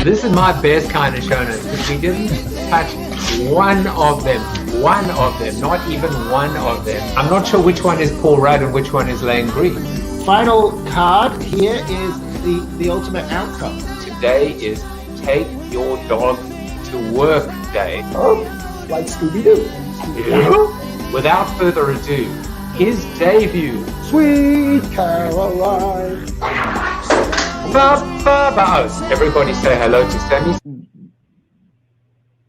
This is my best kind of show notes because we didn't touch one of them, not even one of them. I'm not sure which one is Paul Rudd and which one is Lane Green. Final card here is the ultimate outcome. Today is Take Your Dog to Work Day. Oh, like Scooby-Doo. Yeah. Without further ado, his debut. Sweet Caroline. Everybody say hello to Sammy.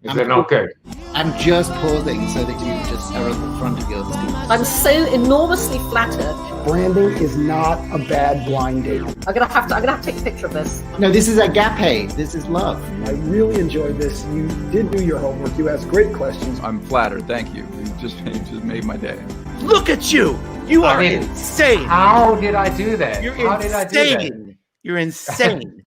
Is it not good? I'm just pausing so that you just are at the front of your screen. I'm so enormously flattered. Branding is not a bad blind date. I'm gonna have to take a picture of this. No, this is agape. This is love. I really enjoyed this. You did do your homework. You asked great questions. I'm flattered. Thank you. You just made my day. Look at you! You are insane. How did I do that? You're how insane. Did I do that? You're insane.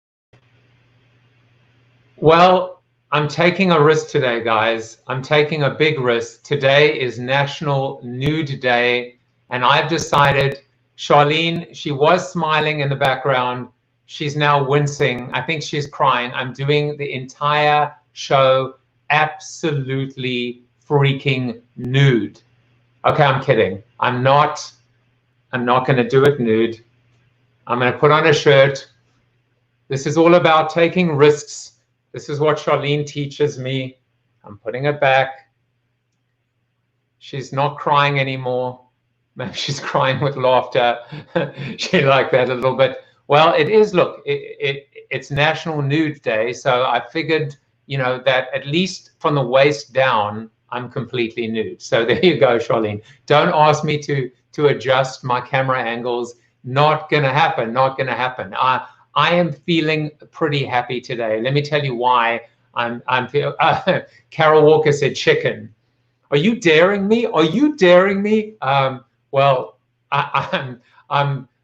Well, I'm taking a risk today, guys. I'm taking a big risk. Today is National Nude Day, and I've decided, Charlene, she was smiling in the background. She's now wincing. I think she's crying. I'm doing the entire show absolutely freaking nude. Okay, I'm kidding. I'm not going to do it nude. I'm going to put on a shirt. This is all about taking risks. This is what Charlene teaches me. I'm putting it back. She's not crying anymore. Maybe she's crying with laughter. She liked that a little bit. Well, it is, look, it's National Nude Day. So I figured, that at least from the waist down, I'm completely nude. So there you go, Charlene. Don't ask me to adjust my camera angles. Not going to happen. Not going to happen. I am feeling pretty happy today. Let me tell you why I'm feeling. Carol Walker said chicken. Are you daring me? Are you daring me? Well, I'm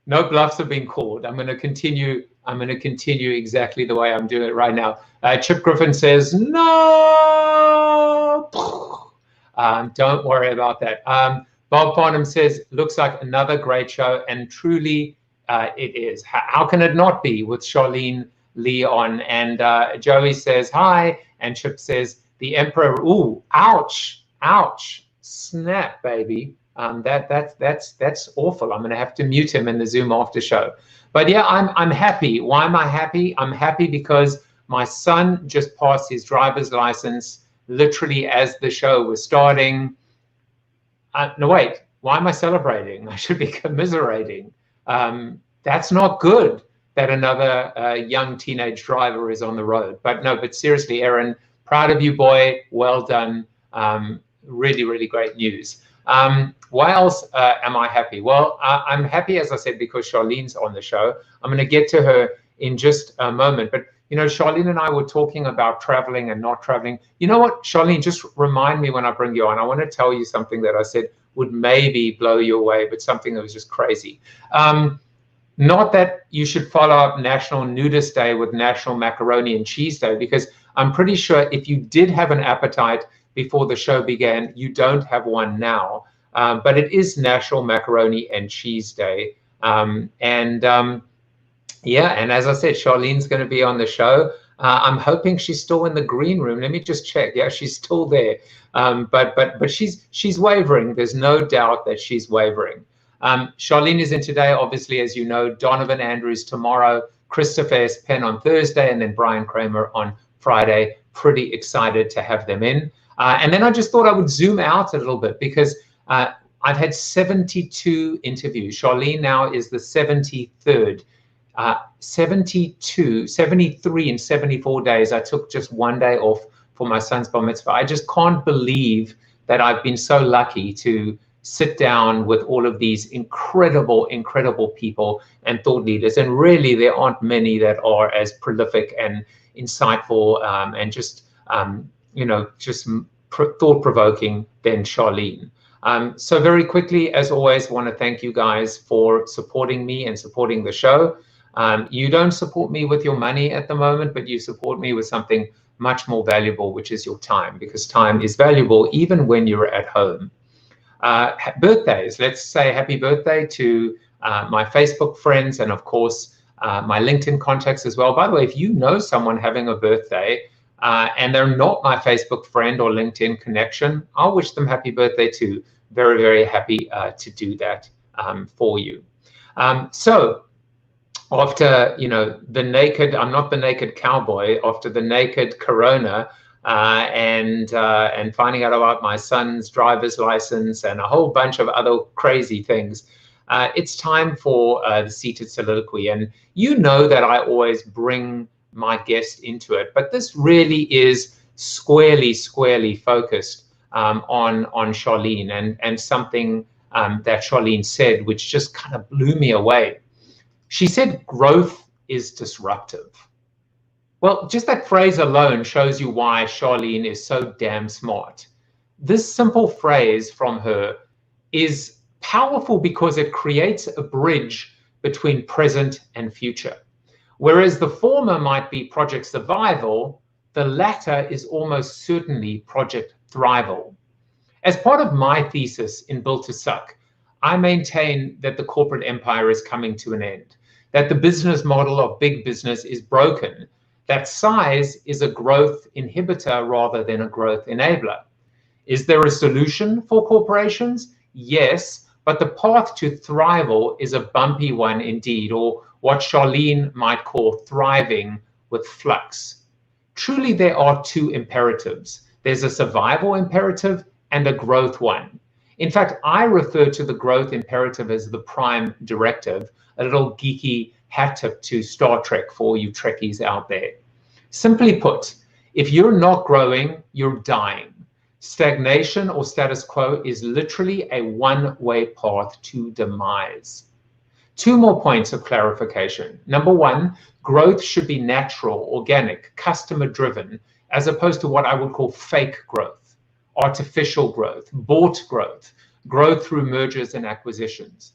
no bluffs have been called. I'm going to continue. I'm going to continue exactly the way I'm doing it right now. Chip Griffin says no. Don't worry about that. Bob Farnham says looks like another great show, and truly. It is. How can it not be with Charlene Li on? And Joey says hi, and Chip says the Emperor. Ooh, ouch, ouch, snap, baby. That's awful. I'm going to have to mute him in the Zoom after show. But yeah, I'm happy. Why am I happy? I'm happy because my son just passed his driver's license literally as the show was starting. No, wait. Why am I celebrating? I should be commiserating. That's not good that another young teenage driver is on the road. But seriously, Aaron, proud of you, boy. Well done. Really, really great news. Why else am I happy? Well, I'm happy, as I said, because Charlene's on the show. I'm going to get to her in just a moment. But, Charlene and I were talking about traveling and not traveling. You know what, Charlene, just remind me when I bring you on. I want to tell you something that I said would maybe blow you away, but something that was just crazy. Not that you should follow up National Nudist Day with National Macaroni and Cheese Day, because I'm pretty sure if you did have an appetite before the show began, you don't have one now. But it is National Macaroni and Cheese Day. Yeah, and as I said, Charlene's going to be on the show. I'm hoping she's still in the green room. Let me just check. Yeah, she's still there. But she's wavering. There's no doubt that she's wavering. Charlene is in today, obviously, as you know. Donovan Andrews tomorrow, Christopher S. Penn on Thursday, and then Brian Kramer on Friday. Pretty excited to have them in. And then I just thought I would zoom out a little bit because I've had 72 interviews. Charlene now is the 73rd. 73 in 74 days. I took just one day off for my son's bar mitzvah. I just can't believe that I've been so lucky to sit down with all of these incredible, incredible people and thought leaders. And really, there aren't many that are as prolific and insightful and just, thought-provoking than Charlene. So very quickly, as always, want to thank you guys for supporting me and supporting the show. You don't support me with your money at the moment, but you support me with something much more valuable, which is your time, because time is valuable even when you're at home. Birthdays, let's say happy birthday to my Facebook friends and, of course, my LinkedIn contacts as well. By the way, if you know someone having a birthday and they're not my Facebook friend or LinkedIn connection, I'll wish them happy birthday too. Very, very happy to do that for you. So after, the naked, I'm not the naked cowboy, after the naked Corona and finding out about my son's driver's license and a whole bunch of other crazy things, it's time for the seated soliloquy. And you know that I always bring my guest into it, but this really is squarely focused on Charlene and something that Charlene said, which just kind of blew me away. She said, growth is disruptive. Well, just that phrase alone shows you why Charlene is so damn smart. This simple phrase from her is powerful because it creates a bridge between present and future. Whereas the former might be project survival, the latter is almost certainly project thrival. As part of my thesis in Built to Suck, I maintain that the corporate empire is coming to an end, that the business model of big business is broken, that size is a growth inhibitor rather than a growth enabler. Is there a solution for corporations? Yes, but the path to thrival is a bumpy one indeed, or what Charlene might call thriving with flux. Truly, there are two imperatives. There's a survival imperative and a growth one. In fact, I refer to the growth imperative as the prime directive, a little geeky hat tip to Star Trek for you Trekkies out there. Simply put, if you're not growing, you're dying. Stagnation or status quo is literally a one-way path to demise. Two more points of clarification. Number one, growth should be natural, organic, customer-driven, as opposed to what I would call fake growth, artificial growth, bought growth, growth through mergers and acquisitions.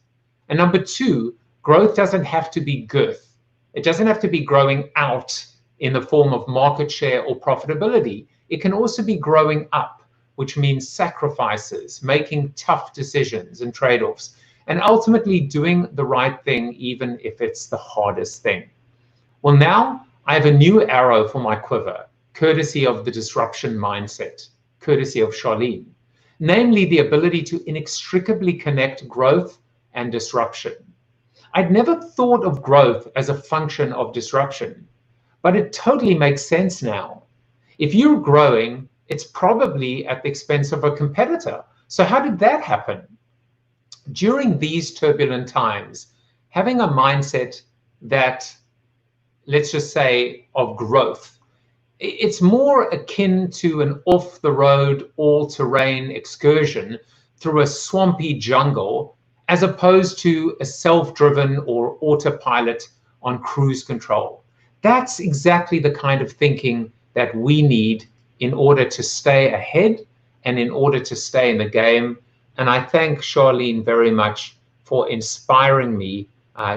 And number two, growth doesn't have to be girth. It doesn't have to be growing out in the form of market share or profitability. It can also be growing up, which means sacrifices, making tough decisions and trade-offs, and ultimately doing the right thing, even if it's the hardest thing. Well, now I have a new arrow for my quiver, courtesy of the disruption mindset, courtesy of Charlene, namely the ability to inextricably connect growth and disruption. I'd never thought of growth as a function of disruption, but it totally makes sense now. If you're growing, it's probably at the expense of a competitor. So how did that happen? During these turbulent times, having a mindset that, let's just say, of growth, it's more akin to an off-the-road, all-terrain excursion through a swampy jungle, as opposed to a self-driven or autopilot on cruise control. That's exactly the kind of thinking that we need in order to stay ahead and in order to stay in the game. And I thank Charlene very much for inspiring me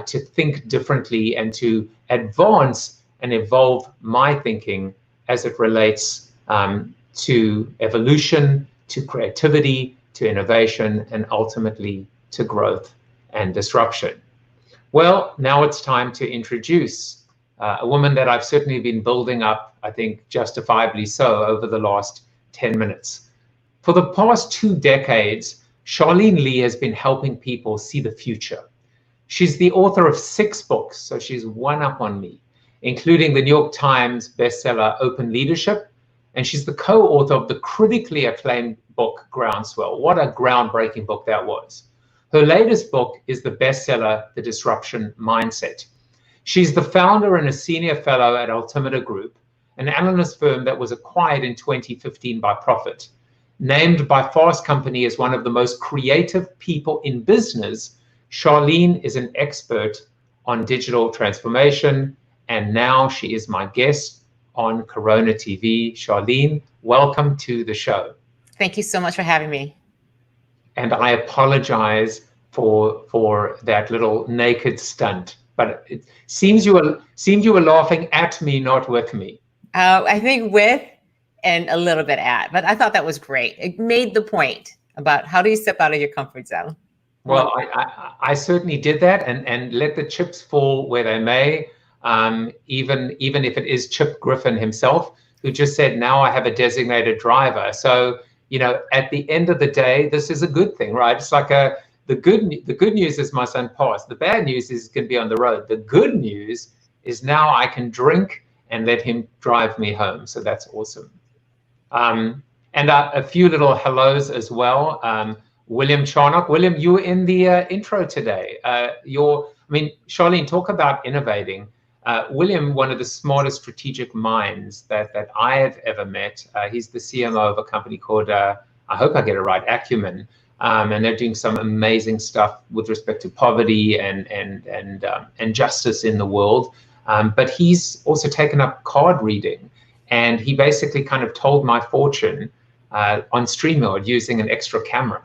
to think differently and to advance and evolve my thinking as it relates to evolution, to creativity, to innovation, and ultimately to growth and disruption. Well, now it's time to introduce a woman that I've certainly been building up, I think justifiably so, over the last 10 minutes. For the past 2 decades, Charlene Li has been helping people see the future. She's the author of 6 books, so she's one up on me, including the New York Times bestseller Open Leadership, and she's the co-author of the critically acclaimed book Groundswell. What a groundbreaking book that was. Her latest book is the bestseller The Disruption Mindset. She's the founder and a senior fellow at Altimeter Group, an analyst firm that was acquired in 2015 by Profit. Named by Fast Company as one of the most creative people in business, Charlene is an expert on digital transformation, and now she is my guest on CoronaTV. Charlene, welcome to the show. Thank you so much for having me. And I apologize for that little naked stunt, but it seems you were laughing at me, not with me. I think with and a little bit at, but I thought that was great. It made the point about how do you step out of your comfort zone. Well, I certainly did that, and let the chips fall where they may. Even if it is Chip Griffin himself, who just said, now I have a designated driver. So, at the end of the day, this is a good thing, right? It's like the good news is my son passed. The bad news is he's going to be on the road. The good news is now I can drink and let him drive me home. So that's awesome. And a few little hellos as well. William Charnock. William, you were in the intro today. Charlene, talk about innovating. William, one of the smartest strategic minds that I have ever met. He's the CMO of a company called, I hope I get it right, Acumen. And they're doing some amazing stuff with respect to poverty and justice in the world. But he's also taken up card reading. And he basically kind of told my fortune on StreamYard using an extra camera.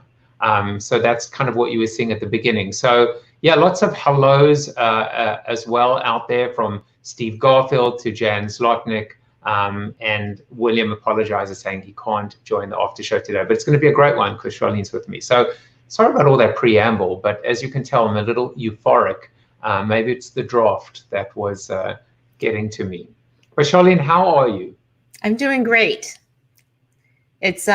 So that's kind of what you were seeing at the beginning. So yeah, lots of hellos as well out there, from Steve Garfield to Jan Zlotnick, and William apologizes saying he can't join the after show today, but it's going to be a great one because Charlene's with me. So sorry about all that preamble, but as you can tell, I'm a little euphoric. Maybe it's the draft that was getting to me. But Charlene, how are you? I'm doing great. It's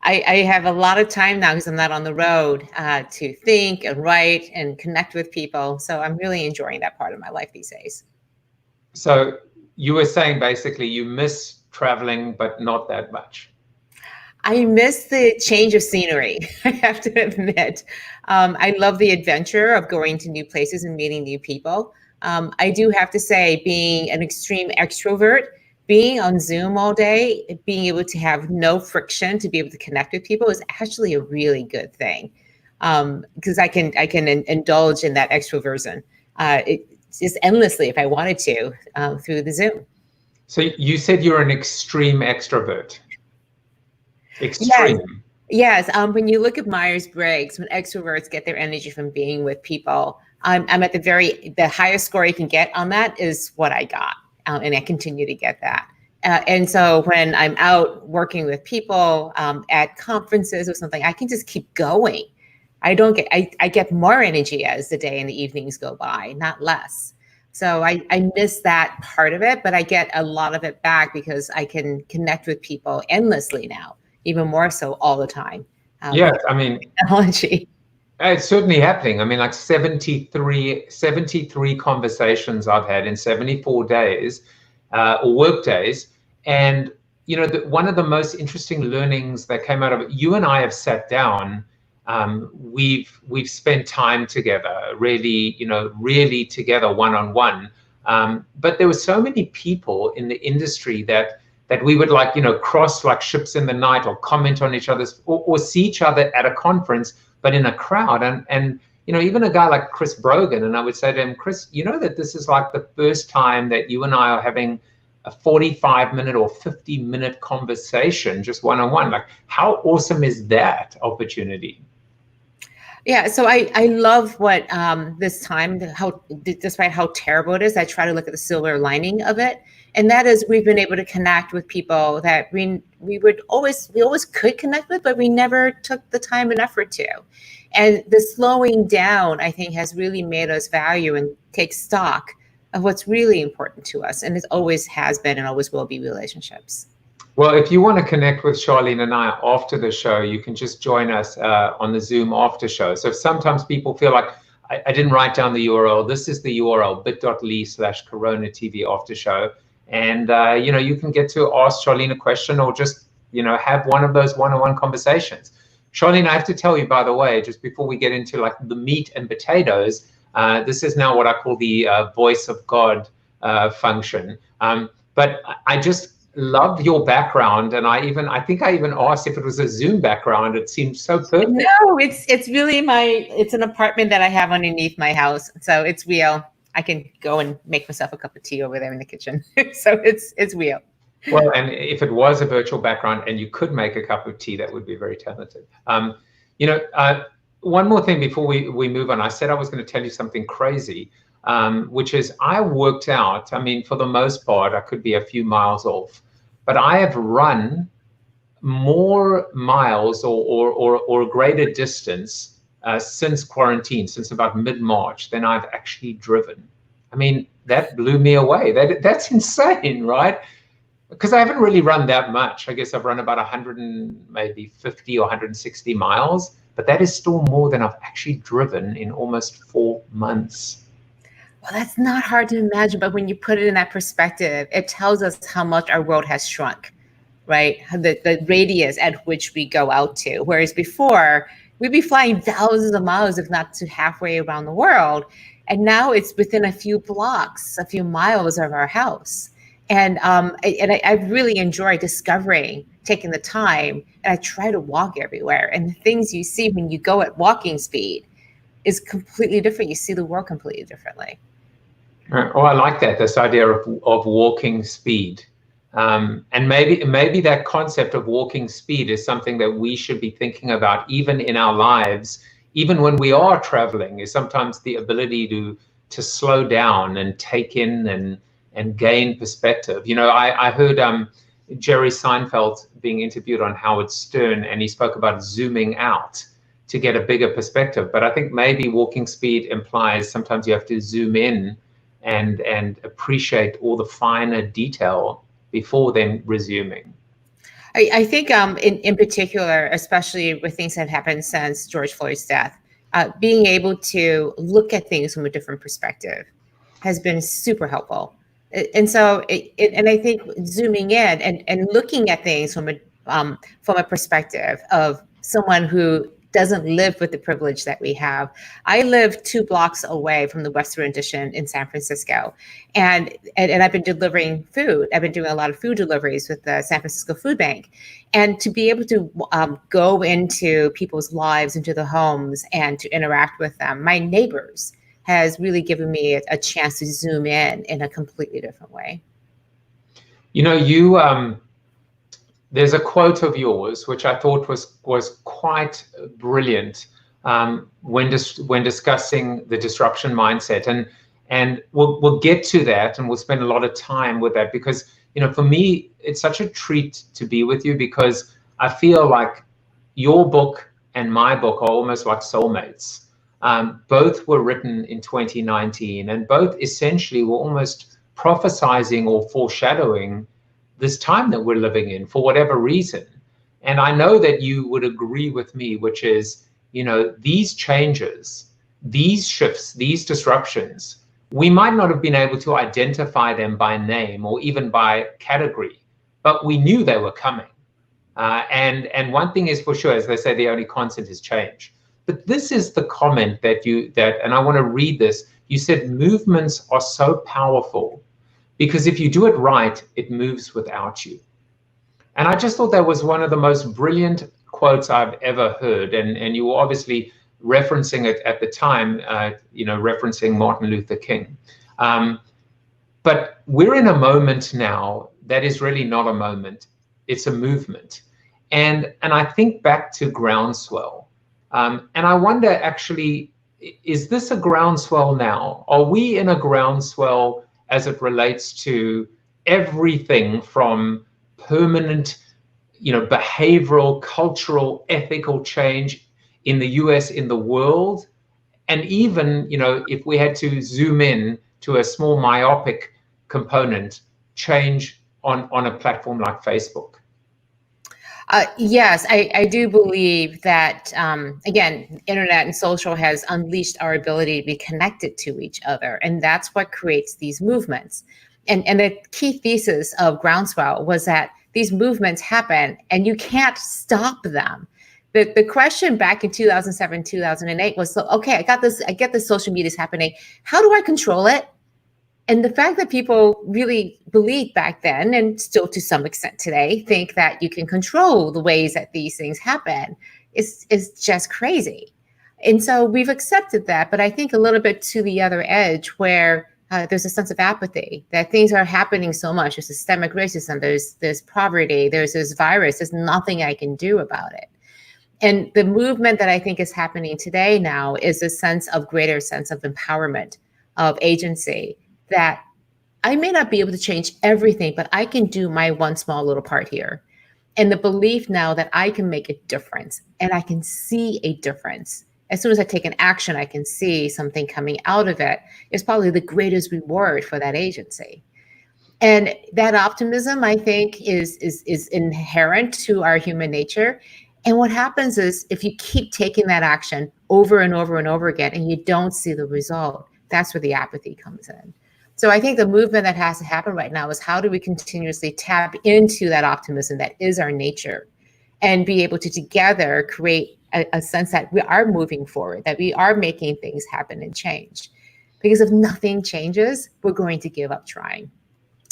I have a lot of time now because I'm not on the road to think and write and connect with people. So I'm really enjoying that part of my life these days. So you were saying basically you miss traveling, but not that much. I miss the change of scenery, I have to admit. I love the adventure of going to new places and meeting new people. I do have to say, being an extreme extrovert, being on Zoom all day, being able to have no friction to be able to connect with people is actually a really good thing, because I can indulge in that extroversion just endlessly if I wanted to through the Zoom. So you said you're an extreme extrovert. Extreme. Yes. When you look at Myers-Briggs, when extroverts get their energy from being with people, I'm at the highest score you can get on that is what I got. And I continue to get that. And so when I'm out working with people at conferences or something, I can just keep going. I get more energy as the day and the evenings go by, not less. So I miss that part of it, but I get a lot of it back because I can connect with people endlessly now, even more so all the time. Yes, I mean, technology. It's certainly happening. I mean, like 73 conversations I've had in 74 days, or work days. And, one of the most interesting learnings that came out of it, you and I have sat down, we've spent time together, really together one-on-one. But there were so many people in the industry that we would cross like ships in the night, or comment on each other's, or see each other at a conference, but in a crowd. And even a guy like Chris Brogan, and I would say to him, Chris, that this is like the first time that you and I are having a 45-minute or 50-minute conversation, just one-on-one. Like, how awesome is that opportunity? Yeah, so I love what this time, despite how terrible it is, I try to look at the silver lining of it. And that is, we've been able to connect with people that we always could connect with, but we never took the time and effort to. And the slowing down, I think, has really made us value and take stock of what's really important to us. And it always has been and always will be relationships. Well, if you want to connect with Charlene and I after the show, you can just join us on the Zoom after show. So sometimes people feel like, I didn't write down the URL. This is the URL, bit.ly/CoronaTV after show. And, you can get to ask Charlene a question, or just, have one of those one-on-one conversations. Charlene, I have to tell you, by the way, just before we get into like the meat and potatoes, this is now what I call the voice of God function. But I just loved your background, and I think I even asked if it was a Zoom background. It seemed so perfect. No, it's really it's an apartment that I have underneath my house, so it's real. I can go and make myself a cup of tea over there in the kitchen. So it's real. Well, and if it was a virtual background and you could make a cup of tea, that would be very talented. One more thing before we move on. I said I was going to tell you something crazy, which is I worked out, for the most part, I could be a few miles off, but I have run more miles or a greater distance since quarantine, since about mid-March, than I've actually driven. I mean, that blew me away. That's insane, right? Because I haven't really run that much. I guess I've run about 100 and maybe 50 or 160 miles, but that is still more than I've actually driven in almost 4 months. Well, that's not hard to imagine, but when you put it in that perspective, it tells us how much our world has shrunk, right? The radius at which we go out to. Whereas before, we'd be flying thousands of miles, if not to halfway around the world. And now it's within a few blocks, a few miles of our house. And I really enjoy discovering, taking the time, and I try to walk everywhere. And the things you see when you go at walking speed is completely different. You see the world completely differently. Oh, I like that, this idea of walking speed. And maybe that concept of walking speed is something that we should be thinking about even in our lives, even when we are traveling, is sometimes the ability to slow down and take in and gain perspective. You know, I heard Jerry Seinfeld being interviewed on Howard Stern, and he spoke about zooming out to get a bigger perspective. But I think maybe walking speed implies sometimes you have to zoom in and appreciate all the finer detail before then resuming. I think in particular, especially with things that have happened since George Floyd's death, being able to look at things from a different perspective has been super helpful. And so, and I think zooming in and looking at things from a perspective of someone who doesn't live with the privilege that we have. I live 2 blocks away from the Western Addition in San Francisco, and I've been delivering food. I've been doing a lot of food deliveries with the San Francisco Food Bank, and to be able to go into people's lives, into the homes, and to interact with them, my neighbors, has really given me a chance to zoom in a completely different way. You know, there's a quote of yours which I thought was quite brilliant when discussing the disruption mindset, and we'll get to that, and we'll spend a lot of time with that, because you know, for me it's such a treat to be with you, because I feel like your book and my book are almost like soulmates. Both were written in 2019, and both essentially were almost prophesizing or foreshadowing this time that we're living in for whatever reason. And I know that you would agree with me, which is, you know, these changes, these shifts, these disruptions, we might not have been able to identify them by name or even by category, but we knew they were coming. And one thing is for sure, as they say, the only constant is change. But this is the comment and I want to read this. You said movements are so powerful because if you do it right, it moves without you. And I just thought that was one of the most brilliant quotes I've ever heard. And you were obviously referencing it at the time, you know, referencing Martin Luther King. But we're in a moment now that is really not a moment. It's a movement. And I think back to Groundswell. And I wonder, actually, is this a groundswell now? Are we in a groundswell as it relates to everything from permanent, you know, behavioral, cultural, ethical change in the US, in the world? And even, you know, if we had to zoom in to a small myopic component, change on a platform like Facebook? Yes, I do believe that, again, internet and social has unleashed our ability to be connected to each other. And that's what creates these movements. And the key thesis of Groundswell was that these movements happen and you can't stop them. The question back in 2007, 2008 was, so, okay, I get this social media is happening. How do I control it? And the fact that people really believed back then, and still to some extent today, think that you can control the ways that these things happen is just crazy. And so we've accepted that, but I think a little bit to the other edge where there's a sense of apathy that things are happening so much. There's systemic racism, there's poverty, there's this virus, there's nothing I can do about it. And the movement that I think is happening today now is a greater sense of empowerment, of agency, that I may not be able to change everything, but I can do my one small little part here. And the belief now that I can make a difference and I can see a difference as soon as I take an action, I can see something coming out of it, is probably the greatest reward for that agency. And that optimism, I think, is inherent to our human nature. And what happens is if you keep taking that action over and over and over again and you don't see the result, that's where the apathy comes in. So I think the movement that has to happen right now is how do we continuously tap into that optimism that is our nature and be able to together create a sense that we are moving forward, that we are making things happen and change. Because if nothing changes, we're going to give up trying.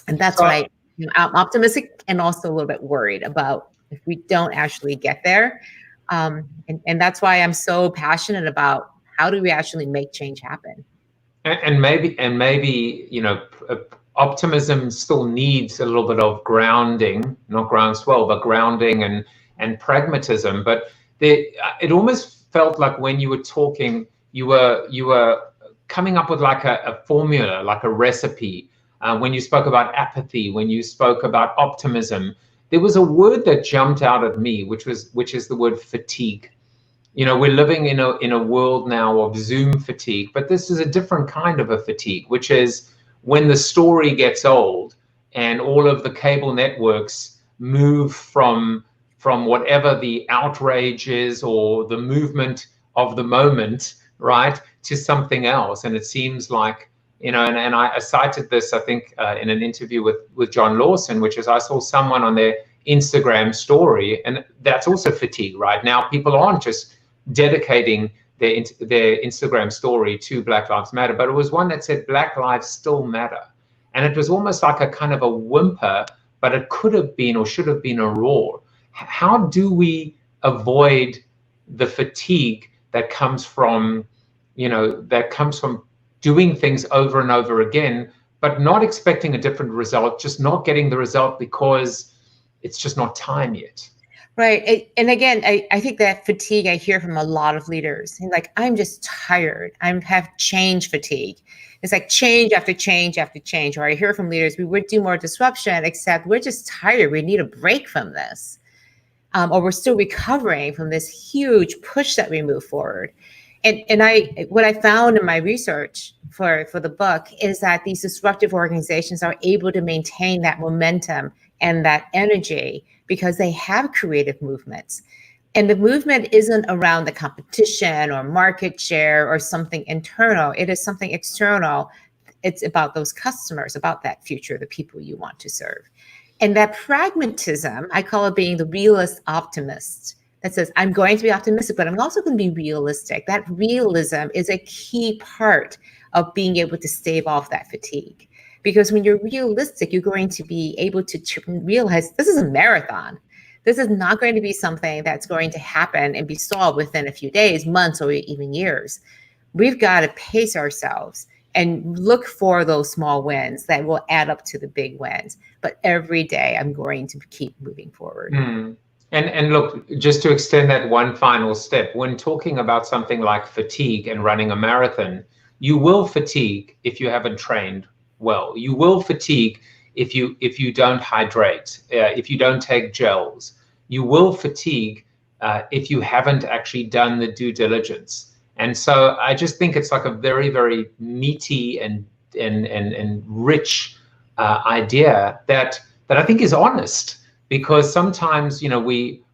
And that's why I'm optimistic and also a little bit worried about if we don't actually get there. And that's why I'm so passionate about how do we actually make change happen. And maybe, you know, optimism still needs a little bit of grounding, not groundswell, but grounding and pragmatism. But it almost felt like when you were talking, you were coming up with like a formula, like a recipe. When you spoke about apathy, when you spoke about optimism, there was a word that jumped out at me, which is the word fatigue. You know, we're living in a world now of Zoom fatigue, but this is a different kind of a fatigue, which is when the story gets old and all of the cable networks move from whatever the outrage is or the movement of the moment, right, to something else. And it seems like, you know, and I cited this, I think, in an interview with John Lawson, which is I saw someone on their Instagram story, and that's also fatigue, right? Now people aren't just dedicating their Instagram story to Black Lives Matter, but it was one that said Black lives still matter. And it was almost like a kind of a whimper, but it could have been or should have been a roar. How do we avoid the fatigue that comes from, you know, doing things over and over again, but not expecting a different result, just not getting the result because it's just not time yet? Right. And again, I think that fatigue I hear from a lot of leaders. Like, I'm just tired. I have change fatigue. It's like change after change after change. Or I hear from leaders, we would do more disruption, except we're just tired. We need a break from this. Or we're still recovering from this huge push that we move forward. And what I found in my research for the book is that these disruptive organizations are able to maintain that momentum and that energy because they have creative movements. And the movement isn't around the competition or market share or something internal. It is something external. It's about those customers, about that future, the people you want to serve. And that pragmatism, I call it being the realist optimist. That says, I'm going to be optimistic, but I'm also going to be realistic. That realism is a key part of being able to stave off that fatigue. Because when you're realistic, you're going to be able to realize this is a marathon. This is not going to be something that's going to happen and be solved within a few days, months, or even years. We've got to pace ourselves and look for those small wins that will add up to the big wins. But every day I'm going to keep moving forward. And look, just to extend that one final step, when talking about something like fatigue and running a marathon, you will fatigue if you haven't trained well. You will fatigue if you don't hydrate, if you don't take gels. You will fatigue if you haven't actually done the due diligence. And so I just think it's like a very, very meaty and rich idea that I think is honest. Because sometimes, you know, we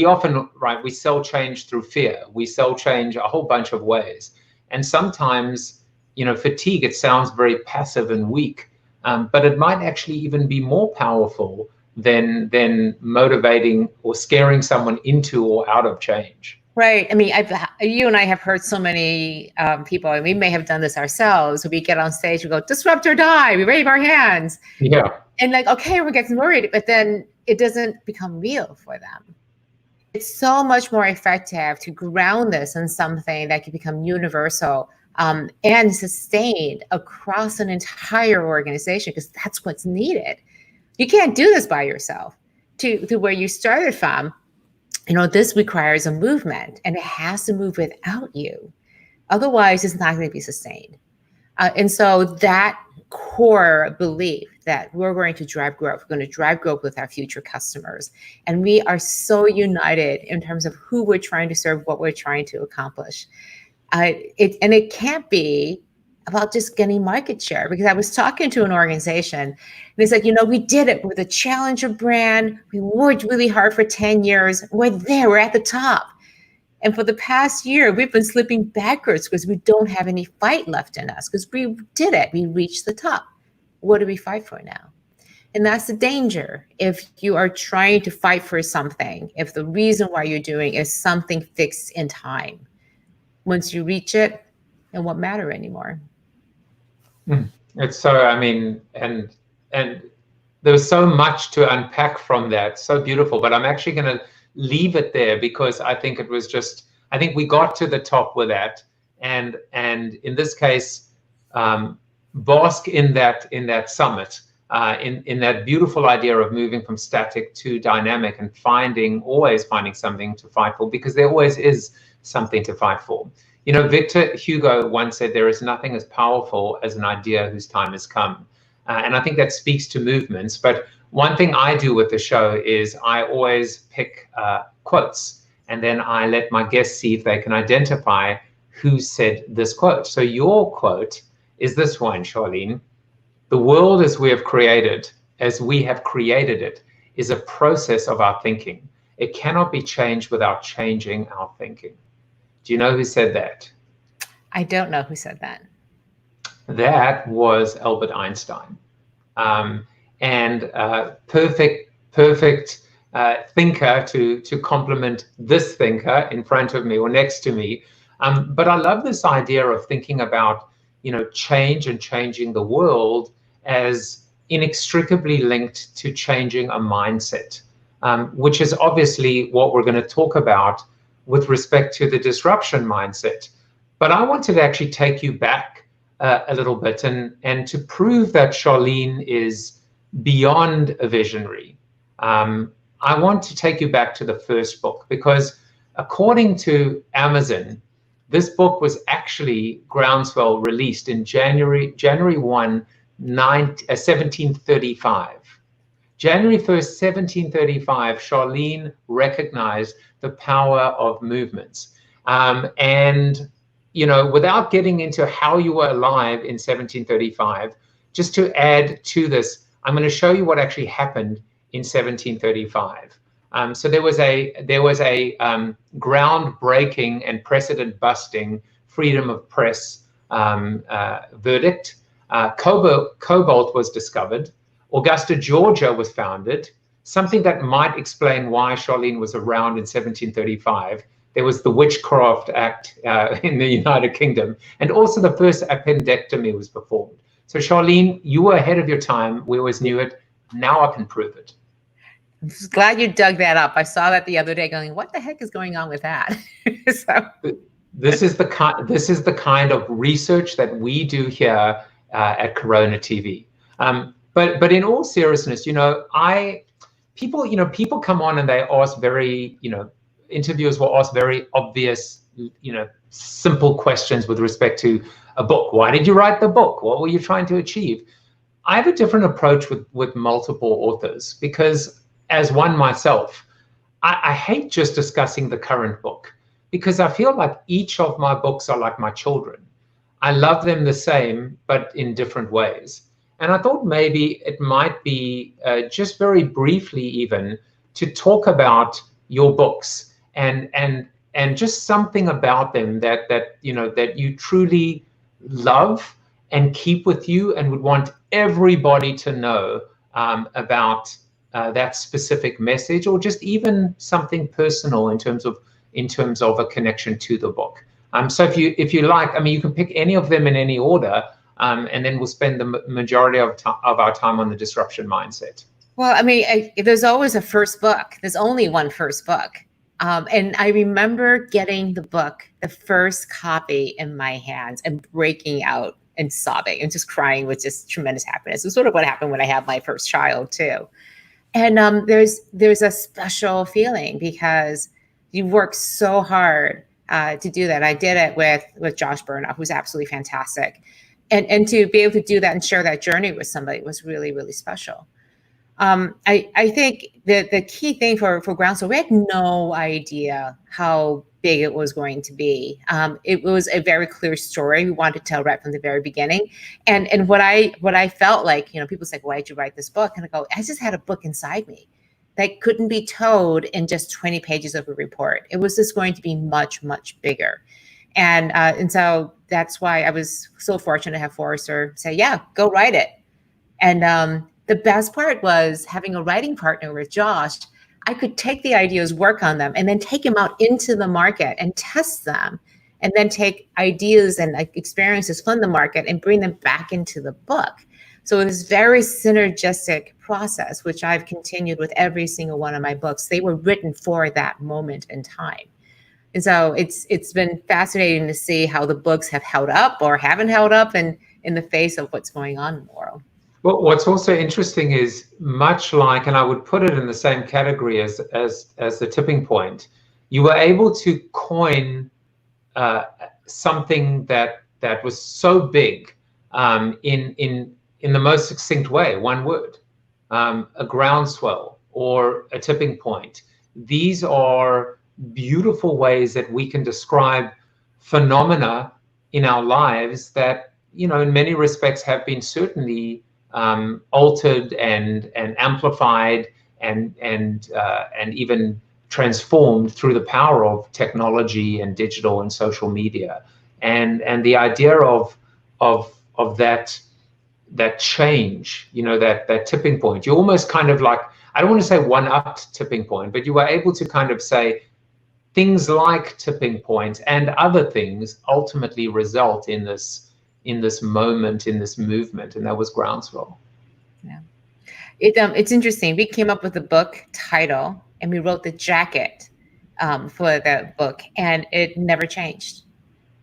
often, right, we sell change through fear. We sell change a whole bunch of ways. And sometimes, you know, fatigue, it sounds very passive and weak, but it might actually even be more powerful than motivating or scaring someone into or out of change. Right. I mean, you and I have heard so many people, and we may have done this ourselves. We get on stage, we go, disrupt or die. We wave our hands. Yeah. And like, okay, we're getting worried, but then it doesn't become real for them. It's so much more effective to ground this in something that can become universal and sustained across an entire organization, because that's what's needed. You can't do this by yourself. To where you started from, you know, this requires a movement, and it has to move without you. Otherwise, it's not going to be sustained. And so that core belief that we're going to drive growth. We're going to drive growth with our future customers. And we are so united in terms of who we're trying to serve, what we're trying to accomplish. It can't be about just getting market share, because I was talking to an organization and they said, we did it. We're the challenger brand. We worked really hard for 10 years. We're there. We're at the top. And for the past year, we've been slipping backwards because we don't have any fight left in us, because we did it. We reached the top. What do we fight for now? And that's the danger. If you are trying to fight for something, if the reason why you're doing is something fixed in time, once you reach it, it won't matter anymore. It's so, and there's so much to unpack from that. So beautiful. But I'm actually going to leave it there, because I think it was just, I think we got to the top with that. And in this case, bask in that summit, in that beautiful idea of moving from static to dynamic and always finding something to fight for, because there always is something to fight for. Victor Hugo once said, there is nothing as powerful as an idea whose time has come. And I think that speaks to movements. But one thing I do with the show is I always pick quotes, and then I let my guests see if they can identify who said this quote. So your quote is this one, Charlene. The world as we have created it, is a process of our thinking. It cannot be changed without changing our thinking. Do you know who said that? I don't know who said that. That was Albert Einstein. Perfect thinker to complement this thinker in front of me or next to me. But I love this idea of thinking about, change and changing the world as inextricably linked to changing a mindset, which is obviously what we're going to talk about with respect to the disruption mindset. But I wanted to actually take you back a little bit and to prove that Charlene is beyond a visionary. I want to take you back to the first book, because according to Amazon, this book was actually Groundswell released in January 1, 1735. January 1st, 1735, Charlene recognized the power of movements. Without getting into how you were alive in 1735, just to add to this, I'm going to show you what actually happened in 1735. So there was a groundbreaking and precedent-busting freedom of press verdict. Cobalt was discovered. Augusta, Georgia was founded, something that might explain why Charlene was around in 1735. There was the Witchcraft Act in the United Kingdom, and also the first appendectomy was performed. So Charlene, you were ahead of your time. We always knew it. Now I can prove it. I'm just glad you dug that up. I saw that the other day going, what the heck is going on with that? This is the kind of research that we do here at CoronaTV. But in all seriousness, people come on and they ask very, interviewers will ask very obvious, simple questions with respect to a book. Why did you write the book? What were you trying to achieve? I have a different approach with multiple authors, because as one myself, I hate just discussing the current book, because I feel like each of my books are like my children. I love them the same, but in different ways. And I thought maybe it might be just very briefly even to talk about your books and just something about them that you truly love and keep with you and would want everybody to know about that specific message, or just even something personal in terms of a connection to the book. So if you like, you can pick any of them in any order, and then we'll spend the majority of our time on the disruption mindset. Well, there's always a first book. There's only one first book. And I remember getting the book, the first copy in my hands, and breaking out and sobbing and just crying with just tremendous happiness. It's sort of what happened when I had my first child too. And there's a special feeling because you work so hard to do that. I did it with Josh Burnoff, who's absolutely fantastic. and to be able to do that and share that journey with somebody was really, really special. I think the key thing for Groundswell, we had no idea how big it was going to be. It was a very clear story we wanted to tell right from the very beginning. And what I felt like, people say, why did you write this book? And I go, I just had a book inside me that couldn't be told in just 20 pages of a report. It was just going to be much, much bigger. And so that's why I was so fortunate to have Forrester say, yeah, go write it. And the best part was having a writing partner with Josh. I could take the ideas, work on them, and then take them out into the market and test them, and then take ideas and experiences from the market and bring them back into the book. So it was very synergistic process, which I've continued with every single one of my books. They were written for that moment in time. And so it's been fascinating to see how the books have held up or haven't held up in the face of what's going on in the world. Well, what's also interesting is, much like, and I would put it in the same category as the tipping point, you were able to coin something that was so big in the most succinct way, one word, a groundswell or a tipping point. These are beautiful ways that we can describe phenomena in our lives that, in many respects have been certainly altered and amplified and even transformed through the power of technology and digital and social media, and the idea of that change, that tipping point. You almost kind of like, I don't want to say one-upped tipping point, but you were able to kind of say things like tipping points and other things ultimately result in this moment, in this movement, and that was Groundswell. Yeah, it's interesting. We came up with the book title and we wrote the jacket for that book, and it never changed.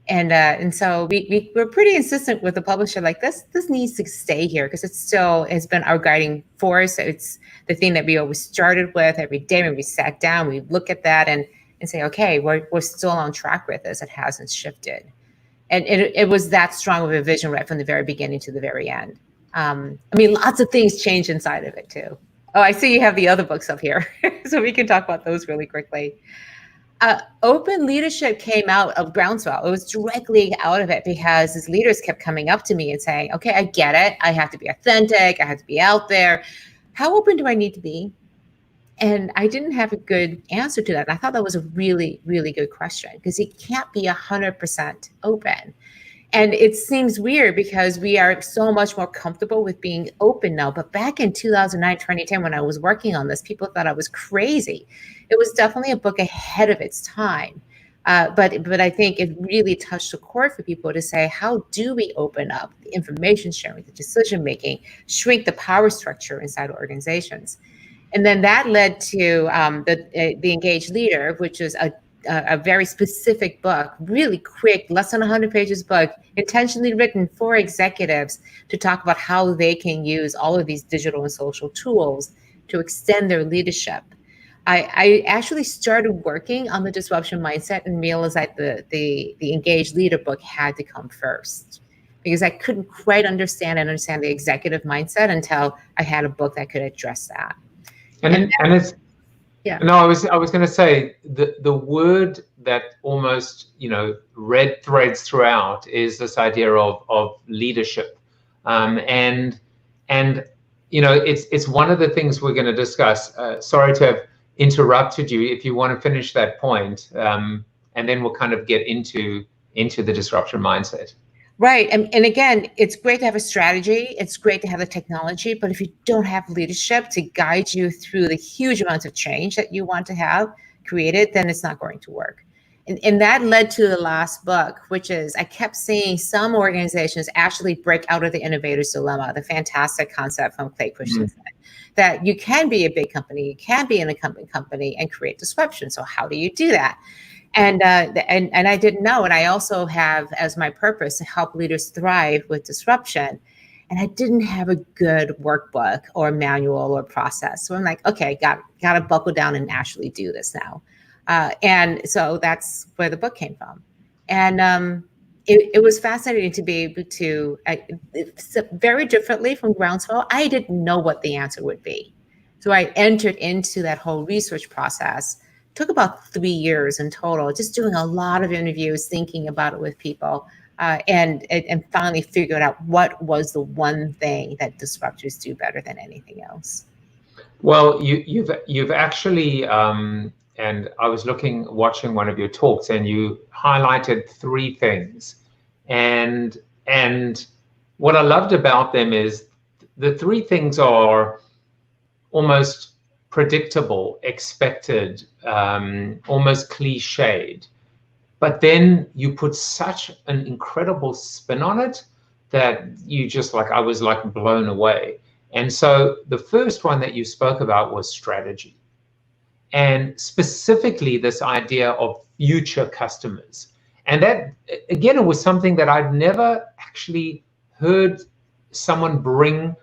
And so we were pretty insistent with the publisher, like this needs to stay here because it still has been our guiding force. It's the thing that we always started with every day when we sat down. We look at that and say, okay, we're still on track with this. It hasn't shifted. And it was that strong of a vision right from the very beginning to the very end. Lots of things changed inside of it too. Oh, I see you have the other books up here. So we can talk about those really quickly. Open Leadership came out of Groundswell. It was directly out of it because his leaders kept coming up to me and saying, okay, I get it. I have to be authentic. I have to be out there. How open do I need to be? And I didn't have a good answer to that. And I thought that was a really, really good question because you can't be 100% open. And it seems weird because we are so much more comfortable with being open now. But back in 2009, 2010, when I was working on this, people thought I was crazy. It was definitely a book ahead of its time. But I think it really touched the core for people to say, how do we open up the information sharing, the decision making, shrink the power structure inside organizations? And then that led to the Engaged Leader, which is a very specific book, really quick, less than 100 pages book, intentionally written for executives to talk about how they can use all of these digital and social tools to extend their leadership. I actually started working on the disruption mindset and realized that the Engaged Leader book had to come first because I couldn't quite understand the executive mindset until I had a book that could address that. And it's, yeah. No, I was going to say the word that almost, red threads throughout is this idea of leadership, and it's one of the things we're going to discuss. Sorry to have interrupted you. If you want to finish that point, and then we'll kind of get into the disruption mindset. Right. And again, it's great to have a strategy. It's great to have the technology. But if you don't have leadership to guide you through the huge amounts of change that you want to have created, then it's not going to work. And that led to the last book, which is I kept seeing some organizations actually break out of the innovator's dilemma, the fantastic concept from Clay Christensen, that you can be a big company, you can be an incumbent company and create disruption. So how do you do that? And I didn't know. And I also have as my purpose to help leaders thrive with disruption. And I didn't have a good workbook or manual or process. So I'm like, okay, got to buckle down and actually do this now. And so that's where the book came from. And it was fascinating to be able to, it's very differently from Groundswell. I didn't know what the answer would be. So I entered into that whole research process. Took about 3 years in total, just doing a lot of interviews, thinking about it with people, and finally figured out what was the one thing that disruptors do better than anything else. Well, you've actually, and I was watching one of your talks, and you highlighted 3 things, and what I loved about them is the 3 things are almost predictable, expected, almost cliched, but then you put such an incredible spin on it that I was like blown away. And so the first one that you spoke about was strategy, and specifically this idea of future customers. And that, again, it was something that I'd never actually heard someone bring,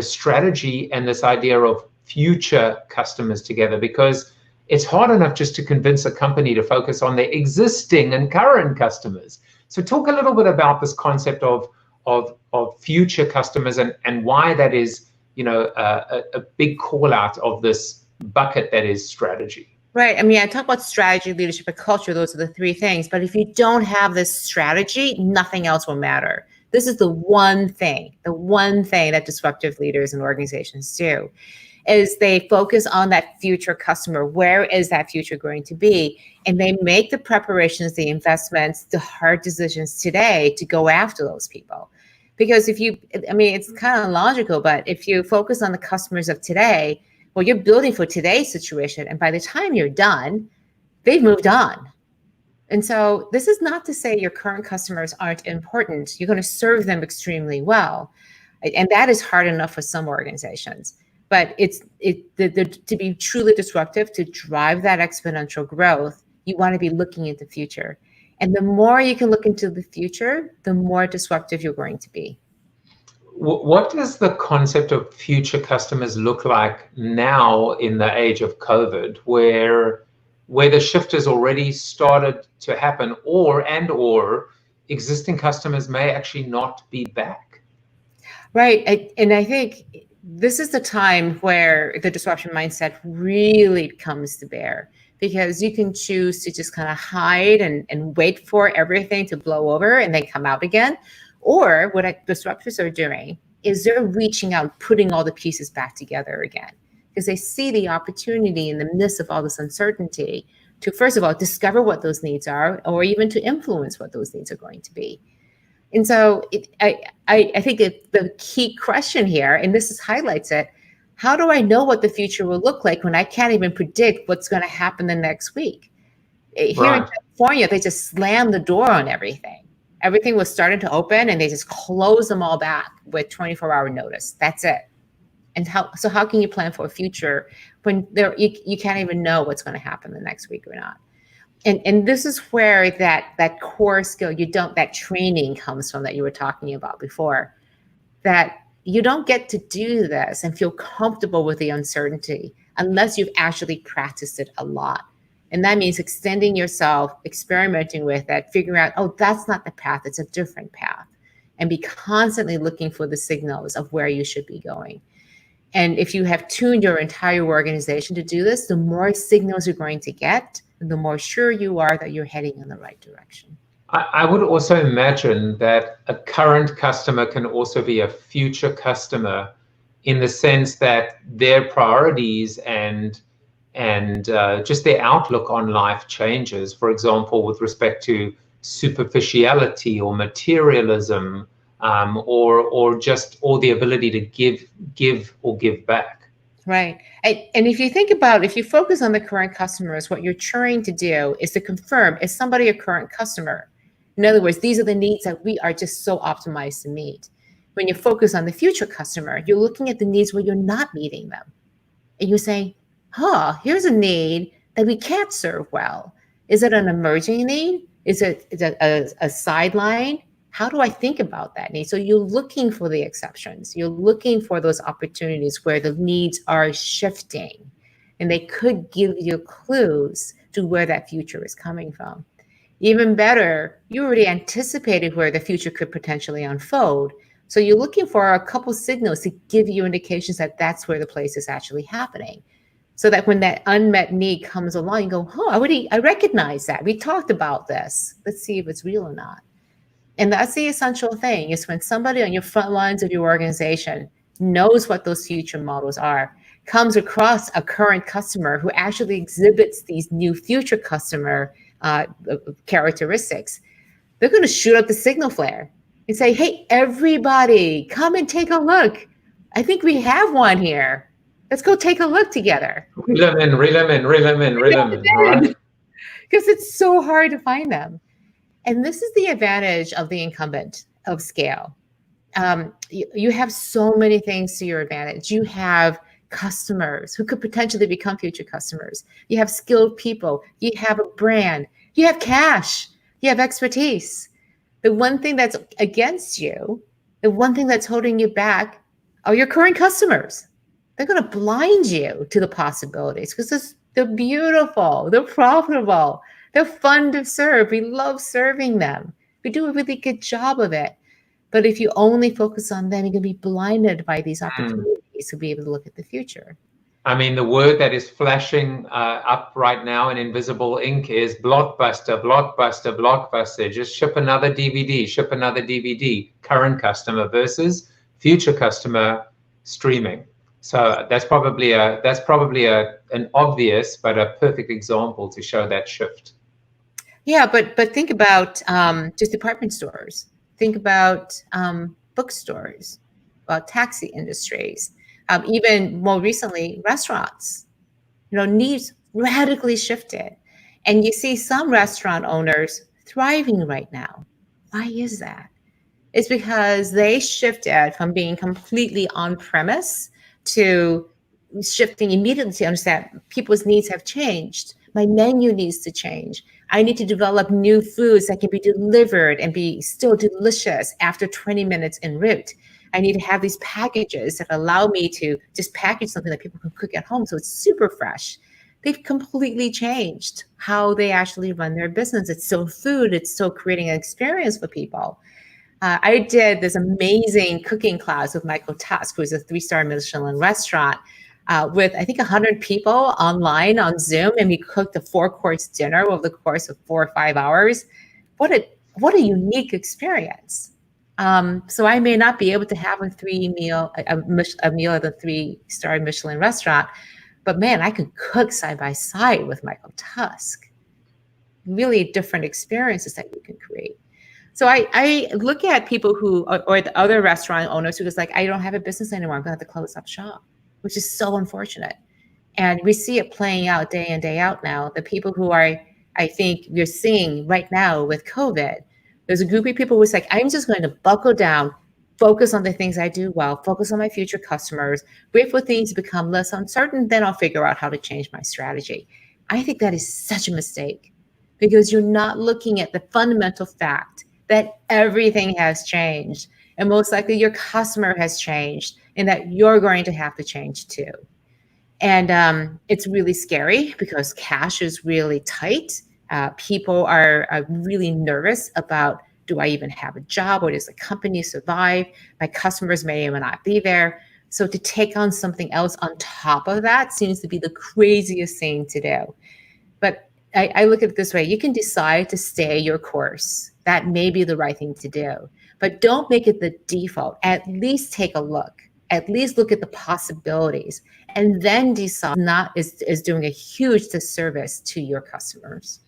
strategy and this idea of future customers together, because it's hard enough just to convince a company to focus on their existing and current customers. So talk a little bit about this concept of future customers and why that is, a big call out of this bucket that is strategy. Right. I mean, I talk about strategy, leadership, and culture. Those are the 3 things. But if you don't have this strategy, nothing else will matter. This is the one thing that disruptive leaders and organizations do, is they focus on that future customer. Where is that future going to be? And they make the preparations, the investments, the hard decisions today to go after those people. Because it's kind of logical, but if you focus on the customers of today, well, you're building for today's situation. And by the time you're done, they've moved on. And so this is not to say your current customers aren't important. You're going to serve them extremely well. And that is hard enough for some organizations. But to be truly disruptive, to drive that exponential growth, you want to be looking at the future. And the more you can look into the future, the more disruptive you're going to be. What does the concept of future customers look like now in the age of COVID, where the shift has already started to happen, or existing customers may actually not be back? Right. And I think this is the time where the disruption mindset really comes to bear, because you can choose to just kind of hide and wait for everything to blow over and then come out again. Or what disruptors are doing is they're reaching out, putting all the pieces back together again, because they see the opportunity in the midst of all this uncertainty to, first of all, discover what those needs are, or even to influence what those needs are going to be. And so I think the key question here, and highlights it, how do I know what the future will look like when I can't even predict what's going to happen the next week? Here in California, they just slammed the door on everything. Everything was starting to open, and they just closed them all back with 24-hour notice. That's it. And how can you plan for a future when you can't even know what's going to happen the next week or not? And this is where that core skill, that training comes from that you were talking about before, that you don't get to do this and feel comfortable with the uncertainty unless you've actually practiced it a lot. And that means extending yourself, experimenting with it, figuring out, oh, that's not the path, it's a different path. And be constantly looking for the signals of where you should be going. And if you have tuned your entire organization to do this, the more signals you're going to get, the more sure you are that you're heading in the right direction. I would also imagine that a current customer can also be a future customer, in the sense that their priorities and just their outlook on life changes. For example, with respect to superficiality or materialism, or the ability to give back. Right. And if you focus on the current customers, what you're trying to do is to confirm, is somebody a current customer? In other words, these are the needs that we are just so optimized to meet. When you focus on the future customer, you're looking at the needs where you're not meeting them. And you're saying, here's a need that we can't serve well. Is it an emerging need? Is it a sideline? How do I think about that need? So you're looking for the exceptions. You're looking for those opportunities where the needs are shifting, and they could give you clues to where that future is coming from. Even better, you already anticipated where the future could potentially unfold. So you're looking for a couple signals to give you indications that that's where the place is actually happening. So that when that unmet need comes along, you go, I recognize that. We talked about this. Let's see if it's real or not. And that's the essential thing, is when somebody on your front lines of your organization knows what those future models are, comes across a current customer who actually exhibits these new future customer characteristics, they're going to shoot up the signal flare and say, hey, everybody, come and take a look. I think we have one here. Let's go take a look together. Reel them in. Right? Because it's so hard to find them. And this is the advantage of the incumbent of scale. You have so many things to your advantage. You have customers who could potentially become future customers. You have skilled people. You have a brand. You have cash. You have expertise. The one thing that's against you, the one thing that's holding you back are your current customers. They're going to blind you to the possibilities because they're beautiful. They're profitable. They're fun to serve. We love serving them. We do a really good job of it. But if you only focus on them, you're going to be blinded by these opportunities to be able to look at the future. I mean, the word that is flashing up right now in invisible ink is blockbuster, blockbuster, blockbuster. Just ship another DVD, ship another DVD. Current customer versus future customer streaming. So that's probably an obvious but a perfect example to show that shift. Yeah, but think about just department stores. Think about bookstores, about taxi industries, even more recently, restaurants. Needs radically shifted. And you see some restaurant owners thriving right now. Why is that? It's because they shifted from being completely on-premise to shifting immediately to understand people's needs have changed. My menu needs to change. I need to develop new foods that can be delivered and be still delicious after 20 minutes en route. I need to have these packages that allow me to just package something that people can cook at home so it's super fresh. They've completely changed how they actually run their business. It's still food. It's still creating an experience for people. I did this amazing cooking class with Michael Tusk, who's a 3-star Michelin restaurant, with I think 100 people online on Zoom, and we cooked a 4-course dinner over the course of 4 or 5 hours. What a unique experience. So I may not be able to have a meal at a 3-star Michelin restaurant, but man, I could cook side by side with Michael Tusk. Really different experiences that you can create. So I look at people who, or the other restaurant owners who just like, I don't have a business anymore. I'm going to have to close up shop, which is so unfortunate. And we see it playing out day in, day out now. The people who I think we're seeing right now with COVID, there's a group of people who's like, I'm just going to buckle down, focus on the things I do well, focus on my future customers, wait for things to become less uncertain, then I'll figure out how to change my strategy. I think that is such a mistake because you're not looking at the fundamental fact that everything has changed, and most likely your customer has changed, and that you're going to have to change too. And it's really scary because cash is really tight. People are really nervous about, do I even have a job, or does the company survive? My customers may or may not be there. So to take on something else on top of that seems to be the craziest thing to do. But I look at it this way. You can decide to stay your course. That may be the right thing to do. But don't make it the default. At least take a look. At least look at the possibilities. And then decide is doing a huge disservice to your customers.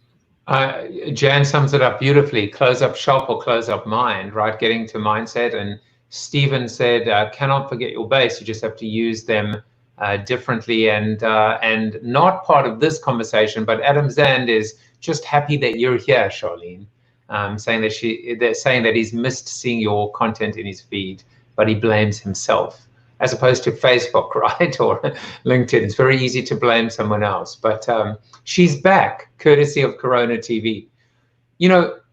Jan sums it up beautifully. Close up shop or close up mind, right? Getting to mindset. And Stephen said, cannot forget your base. You just have to use them differently, and not part of this conversation, but Adam Zand is just happy that you're here, Charlene, saying that he's missed seeing your content in his feed, but he blames himself as opposed to Facebook, right, or LinkedIn. It's very easy to blame someone else, but she's back, courtesy of CoronaTV.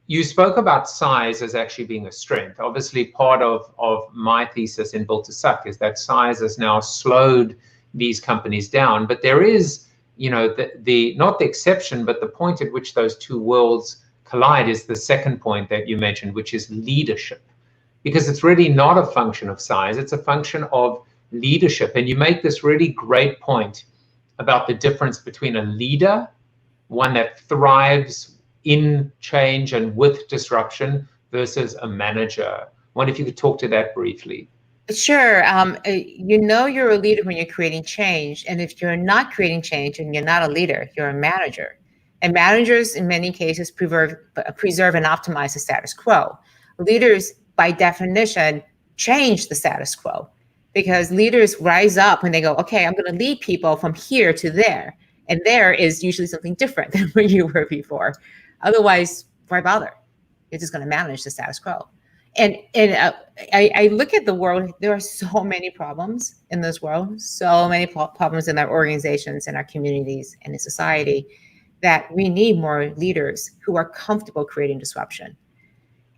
You spoke about size as actually being a strength. Obviously, part of my thesis in Built to Suck is that size has now slowed these companies down. But there is, not the exception, but the point at which those two worlds collide is the second point that you mentioned, which is leadership. Because it's really not a function of size, it's a function of leadership. And you make this really great point about the difference between a leader, one that thrives in change and with disruption, versus a manager. I wonder if you could talk to that briefly. Sure. You know you're a leader when you're creating change. And if you're not creating change and you're not a leader, you're a manager. And managers, in many cases, preserve and optimize the status quo. Leaders, by definition, change the status quo, because leaders rise up when they go, okay, I'm going to lead people from here to there. And there is usually something different than where you were before. Otherwise, why bother? You're just going to manage the status quo. And I look at the world, there are so many problems in this world, so many problems in our organizations, in our communities, and in society, that we need more leaders who are comfortable creating disruption.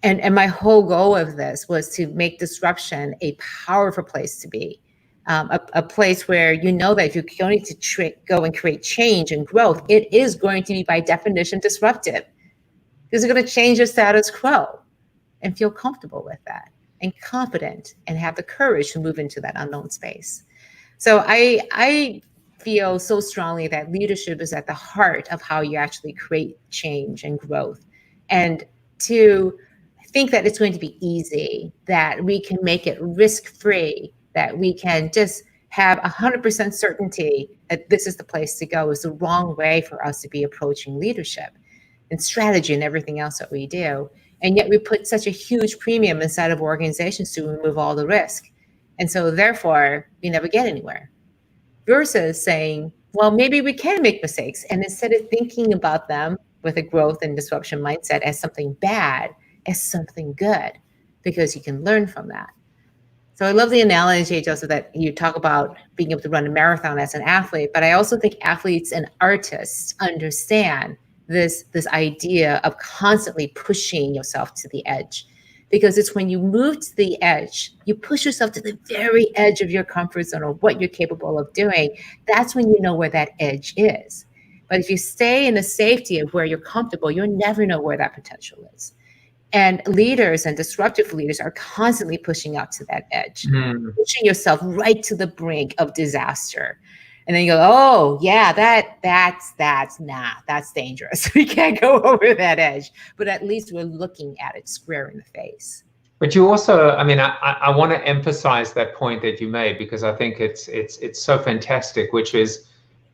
And my whole goal of this was to make disruption a powerful place to be, a place where you know that if you're going to go and create change and growth, it is going to be by definition disruptive, because it's going to change your status quo, and feel comfortable with that and confident and have the courage to move into that unknown space. So I feel so strongly that leadership is at the heart of how you actually create change and growth. And to think that it's going to be easy, that we can make it risk-free, that we can just have 100% certainty that this is the place to go, is the wrong way for us to be approaching leadership and strategy and everything else that we do. And yet we put such a huge premium inside of organizations to remove all the risk. And so therefore, we never get anywhere. Versus saying, well, maybe we can make mistakes. And instead of thinking about them with a growth and disruption mindset as something bad, as something good, because you can learn from that. So I love the analogy, Joseph, that you talk about being able to run a marathon as an athlete, but I also think athletes and artists understand this idea of constantly pushing yourself to the edge, because it's when you move to the edge, you push yourself to the very edge of your comfort zone or what you're capable of doing. That's when you know where that edge is. But if you stay in the safety of where you're comfortable, you'll never know where that potential is. And leaders and disruptive leaders are constantly pushing out to that edge, pushing yourself right to the brink of disaster. And then you go, oh yeah, that's dangerous. We can't go over that edge, but at least we're looking at it square in the face. But you also, I mean, I want to emphasize that point that you made, because I think it's so fantastic, which is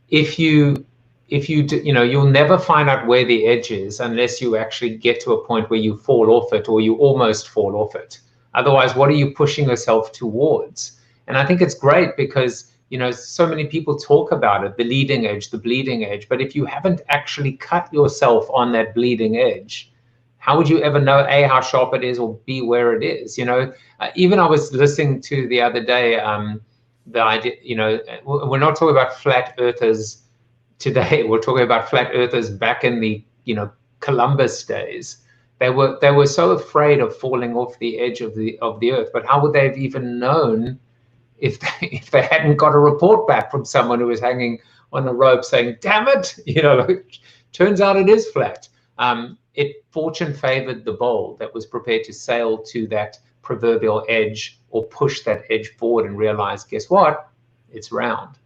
if you you'll never find out where the edge is unless you actually get to a point where you fall off it, or you almost fall off it. Otherwise, what are you pushing yourself towards? And I think it's great because so many people talk about it, the leading edge, the bleeding edge. But if you haven't actually cut yourself on that bleeding edge, how would you ever know, A, how sharp it is, or B, where it is? Even I was listening to the other day, the idea, we're not talking about flat earthers today. We're talking about flat earthers back in the, Columbus days. They were so afraid of falling off the edge of the earth. But how would they have even known if they hadn't got a report back from someone who was hanging on a rope saying, damn it, turns out it is flat. Fortune favored the bold that was prepared to sail to that proverbial edge, or push that edge forward and realize, guess what? It's round.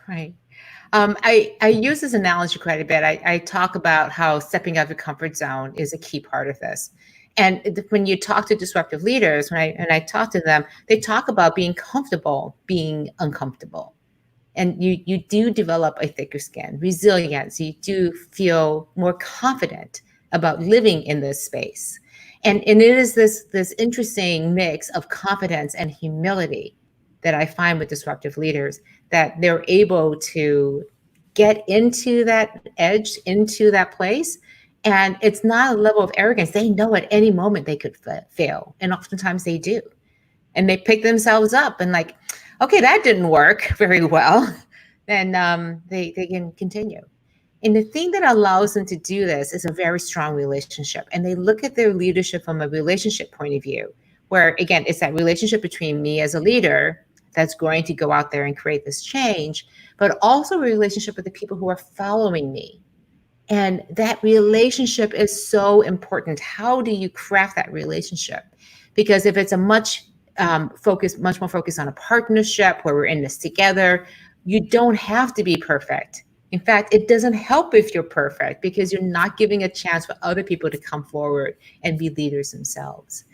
Right. I use this analogy quite a bit. I talk about how stepping out of your comfort zone is a key part of this. And when you talk to disruptive leaders, when I talk to them, they talk about being comfortable, being uncomfortable. And you do develop a thicker skin, resilience. You do feel more confident about living in this space. And it is this interesting mix of confidence and humility that I find with disruptive leaders, that they're able to get into that edge, into that place. And it's not a level of arrogance. They know at any moment they could fail. And oftentimes they do. And they pick themselves up and like, okay, that didn't work very well. Then they can continue. And the thing that allows them to do this is a very strong relationship. And they look at their leadership from a relationship point of view, where, again, it's that relationship between me as a leader that's going to go out there and create this change, but also a relationship with the people who are following me. And that relationship is so important. How do you craft that relationship? Because if it's a much more focused on a partnership where we're in this together, you don't have to be perfect. In fact, it doesn't help if you're perfect because you're not giving a chance for other people to come forward and be leaders themselves.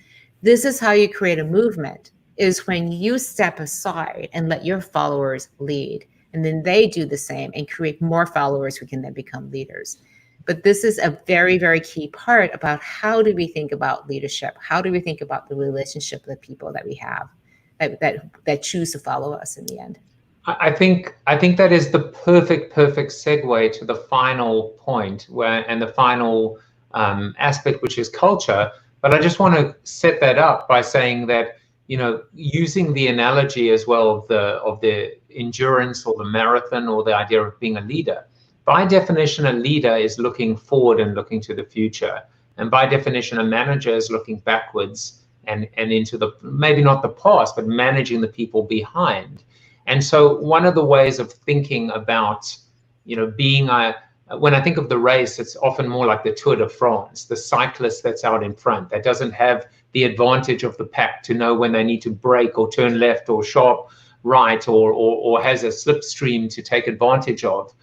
This is how you create a movement, is when you step aside and let your followers lead. And then they do the same and create more followers who can then become leaders. But this is a very, very key part about how do we think about leadership? How do we think about the relationship with people that we have that choose to follow us in the end? I think that is the perfect segue to the final point and the final aspect, which is culture. But I just want to set that up by saying that, using the analogy as well of the endurance or the marathon or the idea of being a leader. By definition, a leader is looking forward and looking to the future. And by definition, a manager is looking backwards and into maybe not the past, but managing the people behind. And so one of the ways of thinking about, when I think of the race, it's often more like the Tour de France, the cyclist that's out in front, that doesn't have the advantage of the pack to know when they need to brake or turn left or sharp right or has a slipstream to take advantage of.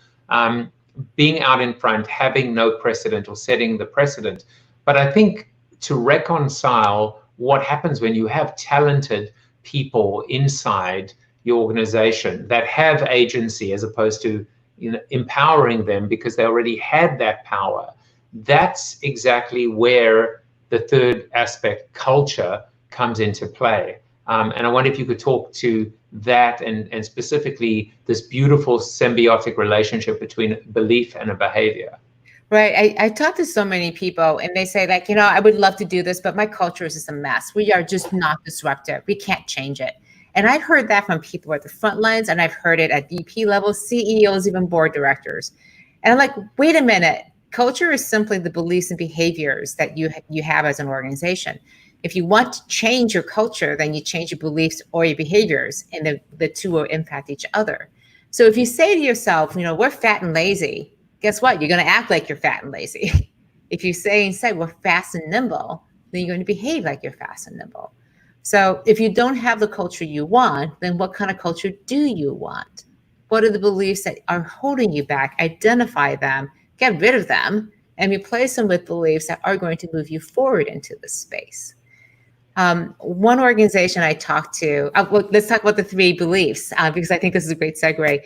Being out in front, having no precedent or setting the precedent. But I think to reconcile what happens when you have talented people inside your organization that have agency as opposed to empowering them because they already had that power, that's exactly where the third aspect, culture, comes into play. And I wonder if you could talk to that and specifically this beautiful symbiotic relationship between belief and a behavior. Right. I talk to so many people and they say like, I would love to do this, but my culture is just a mess. We are just not disruptive. We can't change it. And I've heard that from people at the front lines, and I've heard it at VP level, CEOs, even board directors. And I'm like, wait a minute. Culture is simply the beliefs and behaviors that you have as an organization. If you want to change your culture, then you change your beliefs or your behaviors, and the two will impact each other. So if you say to yourself, we're fat and lazy, guess what? You're going to act like you're fat and lazy. If you say instead we're fast and nimble, then you're going to behave like you're fast and nimble. So if you don't have the culture you want, then what kind of culture do you want? What are the beliefs that are holding you back? Identify them, get rid of them, and replace them with beliefs that are going to move you forward into the space. One organization I talked to, let's talk about the 3 beliefs, because I think this is a great segue.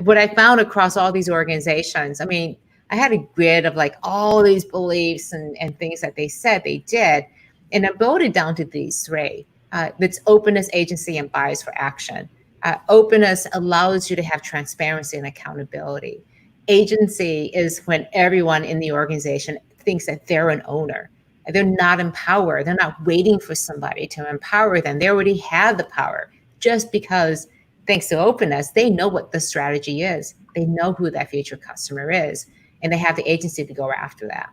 What I found across all these organizations, I had a grid of like all these beliefs and things that they said they did, and I boiled it down to these 3. It's openness, agency, and bias for action. Openness allows you to have transparency and accountability. Agency is when everyone in the organization thinks that they're an owner. They're not empowered. They're not waiting for somebody to empower them. They already have the power just because, thanks to openness, they know what the strategy is. They know who that future customer is, and they have the agency to go after that.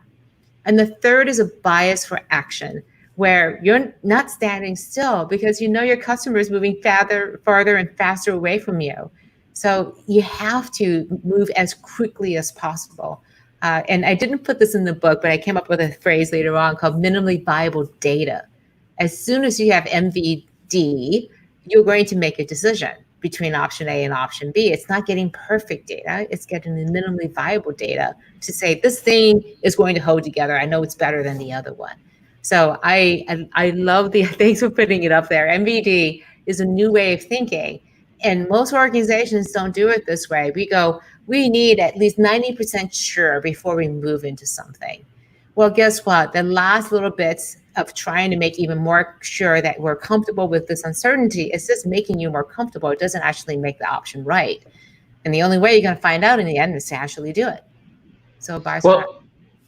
And the third is a bias for action, where you're not standing still because your customer is moving farther and faster away from you. So you have to move as quickly as possible. And I didn't put this in the book, but I came up with a phrase later on called minimally viable data. As soon as you have MVD, you're going to make a decision between option A and option B. It's not getting perfect data. It's getting the minimally viable data to say this thing is going to hold together. I know it's better than the other one. So I love thanks for putting it up there. MVD is a new way of thinking. And most organizations don't do it this way. We need at least 90% sure before we move into something. Well, guess what? The last little bits of trying to make even more sure that we're comfortable with this uncertainty is just making you more comfortable. It doesn't actually make the option right. And the only way you're going to find out in the end is to actually do it. So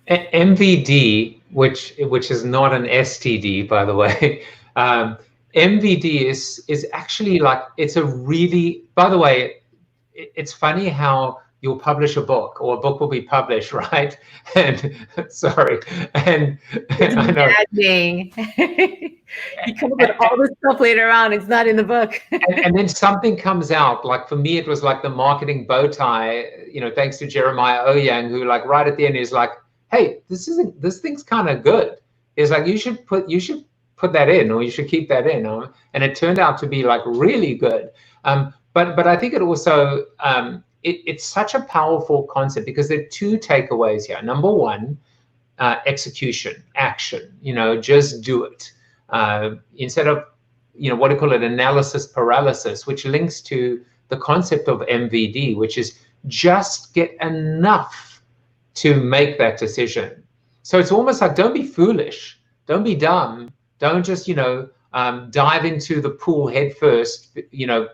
MVD, which is not an STD, by the way, MVD is actually like, it's a really, by the way, it's funny how you'll publish a book or a book will be published, right? And sorry, and I know. You come up with all this stuff later on, it's not in the book. and then something comes out, like for me, it was like the marketing bow tie, thanks to Jeremiah Oyang, who like right at the end is like, hey, this thing's kind of good. It's like you should put that in, or you should keep that in, and it turned out to be like really good. But I think it also it's such a powerful concept because there are two takeaways here. Number one, execution, action. Just do it instead of what do you call it, analysis paralysis, which links to the concept of MVD, which is just get enough to make that decision. So it's almost like, don't be foolish, don't be dumb, don't just dive into the pool head first,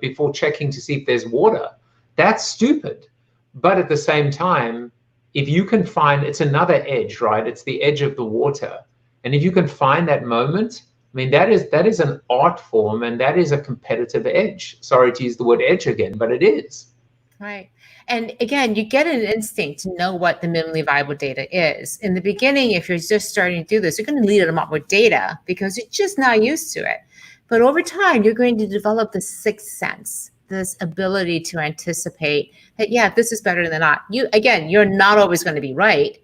before checking to see if there's water. That's stupid. But at the same time, if you can find, it's another edge, right? It's the edge of the water. And if you can find that moment, I mean, that is an art form, and that is a competitive edge. Sorry to use the word edge again, but it is. Right. And again, you get an instinct to know what the minimally viable data is. In the beginning, if you're just starting to do this, you're going to lead them up with data because you're just not used to it. But over time, you're going to develop this sixth sense, this ability to anticipate that, yeah, this is better than not. You're not always going to be right.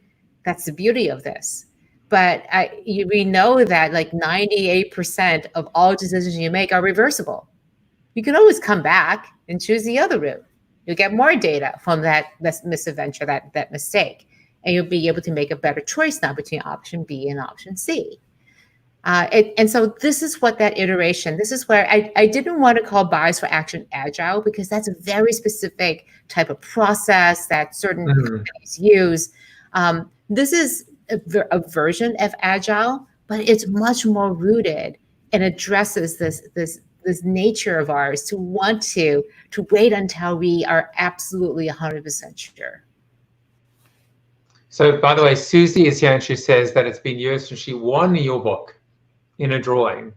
That's the beauty of this. But we know that like 98% of all decisions you make are reversible. You can always come back and choose the other route. You'll get more data from that misadventure, that mistake, and you'll be able to make a better choice now between option B and option C. And so this is what that iteration, this is where I didn't want to call bias for action agile, because that's a very specific type of process that certain companies use. This is a version of agile, but it's much more rooted and addresses this nature of ours to want to wait until we are absolutely 100% sure. So, by the way, Susie is here and she says that it's been years since she won your book in a drawing.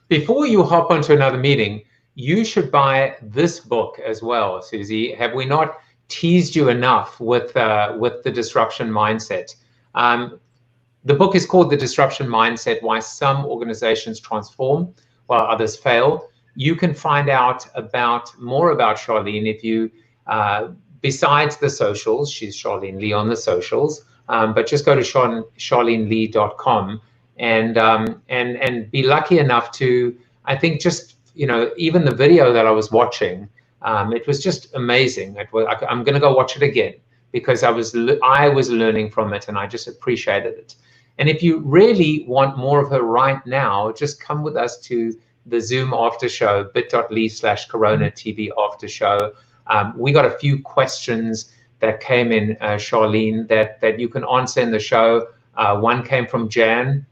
Before you hop onto another meeting, you should buy this book as well, Susie. Have we not teased you enough with the disruption mindset? The book is called The Disruption Mindset: Why Some Organizations Transform While Others Fail. You can find out more about Charlene if you, besides the socials, she's Charlene Li on the socials, but just go to charleneli.com and be lucky enough to, I think, just, even the video that I was watching, it was just amazing. I'm going to go watch it again because I was learning from it and I just appreciated it. And if you really want more of her right now, just come with us to the Zoom after show, bit.ly/CoronaTV after show. We got a few questions that came in, Charlene, that you can answer in the show. One came from Jan,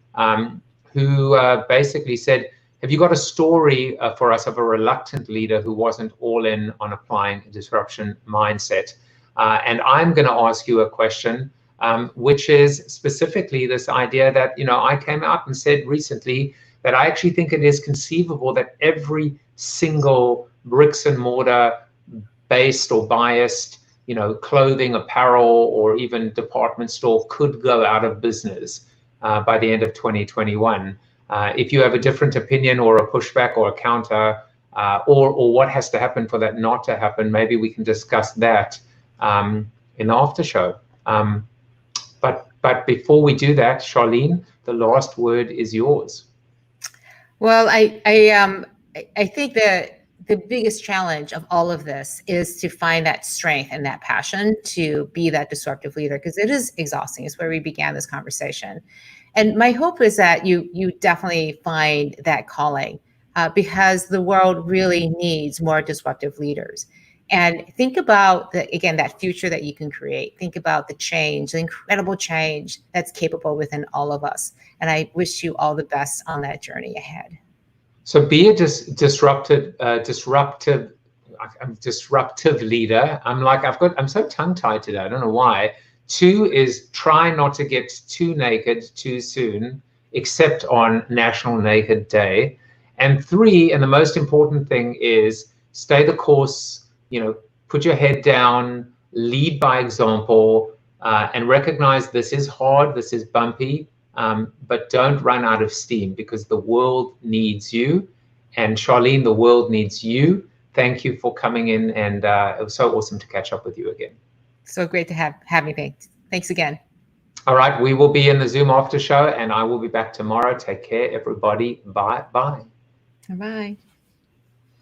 who basically said, have you got a story for us of a reluctant leader who wasn't all in on applying a disruption mindset? And I'm going to ask you a question, which is specifically this idea that, I came out and said recently that I actually think it is conceivable that every single bricks and mortar based or biased, clothing, apparel, or even department store could go out of business by the end of 2021. If you have a different opinion or a pushback or a counter, or what has to happen for that not to happen, maybe we can discuss that in the after show. But before we do that, Charlene, the last word is yours. Well, I think that the biggest challenge of all of this is to find that strength and that passion to be that disruptive leader, because it is exhausting. It's where we began this conversation. And my hope is that you definitely find that calling because the world really needs more disruptive leaders. And think about, that future that you can create. Think about the change, the incredible change that's capable within all of us. And I wish you all the best on that journey ahead. So be a disruptive leader. I'm so tongue-tied today. I don't know why. 2 is try not to get too naked too soon, except on National Naked Day. And 3, and the most important thing is stay the course, put your head down, lead by example, and recognize this is hard, this is bumpy, but don't run out of steam because the world needs you. And Charlene, the world needs you thank you for coming in, and it was so awesome to catch up with you again. So great to have me. Thanks again. All right, we will be in the Zoom after show, and I will be back tomorrow. Take care, everybody. Bye. Bye.